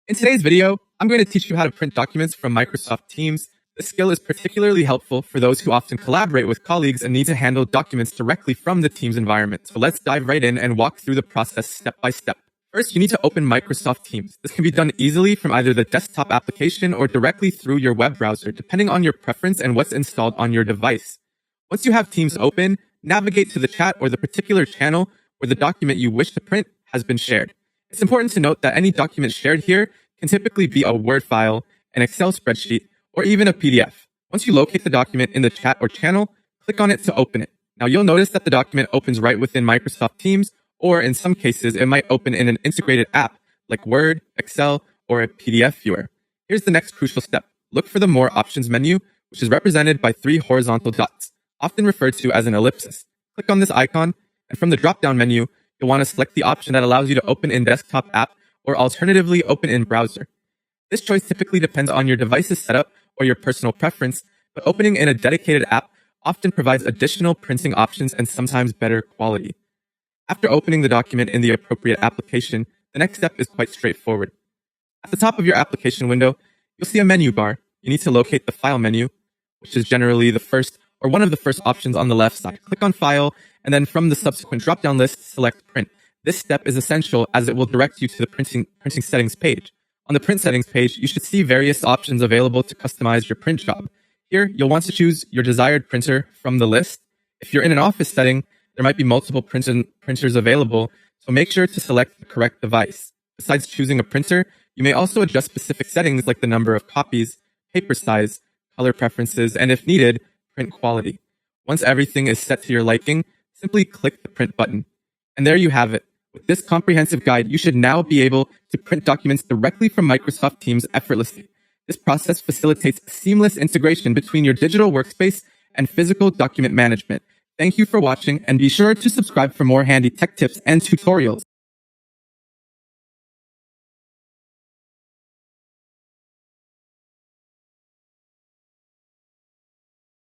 In today's video, I'm going to teach you how to print documents from Microsoft Teams. This skill is particularly helpful for those who often collaborate with colleagues and need to handle documents directly from the Teams environment. So let's dive right in and walk through the process step by step. First, you need to open Microsoft Teams. This can be done easily from either the desktop application or directly through your web browser, depending on your preference and what's installed on your device. Once you have Teams open, navigate to the chat or the particular channel where the document you wish to print has been shared. It's important to note that any document shared here can typically be a Word file, an Excel spreadsheet, or even a PDF. Once you locate the document in the chat or channel, click on it to open it. Now you'll notice that the document opens right within Microsoft Teams, or in some cases, it might open in an integrated app like Word, Excel, or a PDF viewer. Here's the next crucial step. Look for the More Options menu, which is represented by 3 horizontal dots, often referred to as an ellipsis. Click on this icon, and from the drop-down menu, you'll want to select the option that allows you to open in desktop app or alternatively open in browser. This choice typically depends on your device's setup or your personal preference, but opening in a dedicated app often provides additional printing options and sometimes better quality. After opening the document in the appropriate application, the next step is quite straightforward. At the top of your application window, you'll see a menu bar. You need to locate the File menu, which is generally the first or one of the first options on the left side. Click on File, and then from the subsequent drop-down list, select Print. This step is essential as it will direct you to the printing settings page. On the print settings page, you should see various options available to customize your print job. Here, you'll want to choose your desired printer from the list. If you're in an office setting, there might be multiple printers available, so make sure to select the correct device. Besides choosing a printer, you may also adjust specific settings like the number of copies, paper size, color preferences, and if needed, print quality. Once everything is set to your liking, simply click the print button. And there you have it. With this comprehensive guide, you should now be able to print documents directly from Microsoft Teams effortlessly. This process facilitates seamless integration between your digital workspace and physical document management. Thank you for watching, and be sure to subscribe for more handy tech tips and tutorials.